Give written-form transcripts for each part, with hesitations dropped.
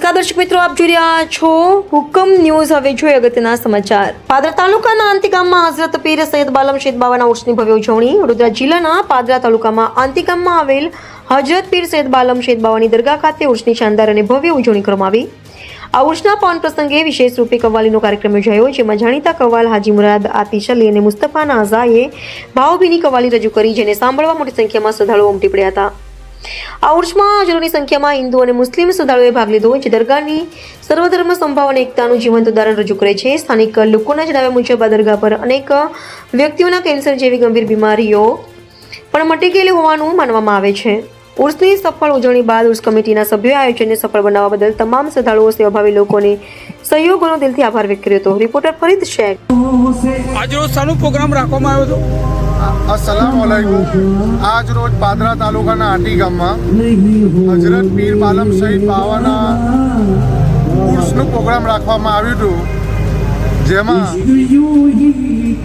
નમસ્કાર દર્શક મિત્રો, આપ જોઈ રહ્યા છો હુકમ ન્યૂઝ। હવે જોઈએ અગત્યના સમાચાર। પાદરા તાલુકાના આંતી ગામમાં હઝરત પીર સૈયદ બાલમ શેખ બાવાના ઉર્સની ભવ્ય ઉજવણી। વડોદરા જિલ્લાના પાદરા તાલુકામાં આંતી ગામમાં આવેલ હઝરત પીર સૈયદ બાલમ શેખ બાવાની દરગાહ ખાતે ઉર્સની શાનદાર અને ભવ્ય ઉજવણી કરવામાં આવી। આ ઉર્સના પાવન પ્રસંગે વિશેષ રૂપે કવ્વાલીનો કાર્યક્રમ યોજાયો, જેમાં જાણીતા કવ્વાલ હાજી મુરાદ આતિશ અલી અને મુસ્તફા નાઝાએ ભાવભીની કવ્વાલી રજૂ કરી, જેને સાંભળવા મોટી સંખ્યામાં શ્રદ્ધાળુઓ ઉમટી પડ્યા હતા। આ ઉર્સમાં હજારોની સંખ્યામાં હિન્દુ અને મુસ્લિમ શ્રદ્ધાળુઓએ ભાગ લીધો, જે દરગાહની સર્વધર્મ સંભાવ અને એકતાનું જીવંત ઉદાહરણ રજૂ કરે છે। સ્થાનિક લોકોના જણાવ્યા મુજબ આ દરગાહ પર અનેક વ્યક્તિઓના કેન્સર જેવી ગંભીર બીમારીઓ પણ મટી ગયેલી હોવાનું માનવામાં આવે છે। ઉર્સની સફળ ઉજવણી બાદ ઉર્સ કમિટીના સભ્યોએ આયોજનને સફળ બનાવવા બદલ તમામ શ્રદ્ધાળુઓ, સેવાભાવી લોકોને સહયોગનો દિલથી આભાર વ્યક્ત કર્યો હતો। રિપોર્ટર ફરીદ શેખ। आज रोज सानो प्रोग्राम રાખવામાં આવ્યો હતો। अस्सलामुअलैकुम। आज रोज पादरा तालुकाना आंटी गामમાં હઝરત પીર બાલમ શહીદ બાવાના ઉર્સનો પ્રોગ્રામ રાખવામાં આવ્યો હતો, જેમાં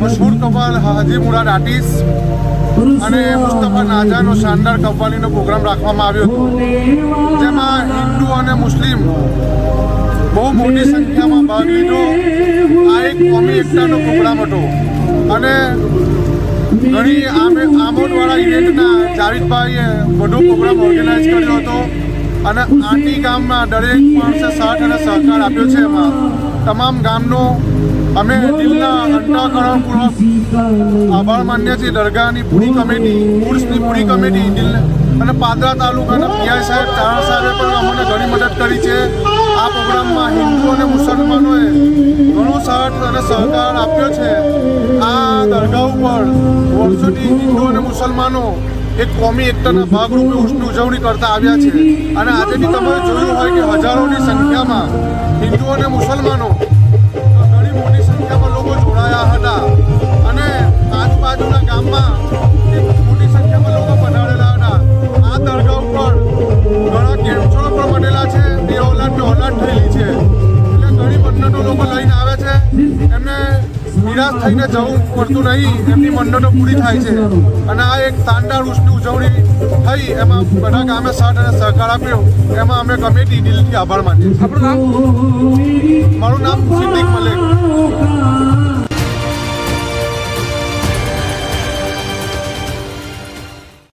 મશહૂર કવ્વાલ હાજી મુરાદ આતિશ અને મુસ્તફા નાઝાનો શાનદાર કવ્વાલીનો પ્રોગ્રામ રાખવામાં આવ્યો હતો, જેમાં હિન્દુ અને મુસ્લિમ બહુ મોટી સંખ્યામાં ભાગ લીધો। આ એક કોમી એકતાનો પ્રોગ્રામ હતો અને ઘણી આમોદવાળા ઇવેન્ટના જાવેદભાઈએ વધુ પ્રોગ્રામ ઓર્ગેનાઇઝ કર્યો હતો અને આંટી ગામમાં દરેક માણસે સાથ અને સહકાર આપ્યો છે। એમાં તમામ ગામનો અમે દિલના અંતઃકરણપૂર્વક આભાર માનીએ છીએ। દરગાહની પૂરી કમિટી, ઉર્સની પૂરી કમિટી દિલ અને પાદરા તાલુકાના પીઆઈ સાહેબ, ચારણ સાહેબે પણ અમને ઘણી મદદ કરી છે। આ પ્રોગ્રામમાં હિન્દુ અને મુસલમાનોએ ઘણો સાથ અને સહકાર આપ્યો છે। આ દરગાહ ઉપર વર્ષોથી હિન્દુ અને મુસલમાનો એક કોમી એકતાના ભાગરૂપે ઉર્સની ઉજવણી કરતા આવ્યા છે અને આજે બી તમે જોયું હોય કે હજારોની સંખ્યામાં હિન્દુ અને મુસલમાનો ઘણી મોટી સંખ્યામાં લોકો જોડાયા હતા અને આજુબાજુના ગામમાં મોટી સંખ્યામાં લોકો પધારેલા હતા। આ દરગાહ ઉપર ઘણા કેન્સરો પણ બનેલા છે, બે ઓલાદની ઓલાદ થયેલી છે, એટલે ઘણી મન્નતો લોકો લઈને આવે છે। એમને નિરાશ થઈને જવું પડતું નહીં, એમની મન્નતો પૂરી થાય છે અને આ એક શાનદાર ઉર્સની ઉજવણી થઈ, એમાં બધા ગામે સાથ અને સહકાર આપ્યો, એમાં અમે કમિટી દિલથી આભાર માનીએ છીએ। આપણું નામ? મારું નામ સિદ્દીક મલેક।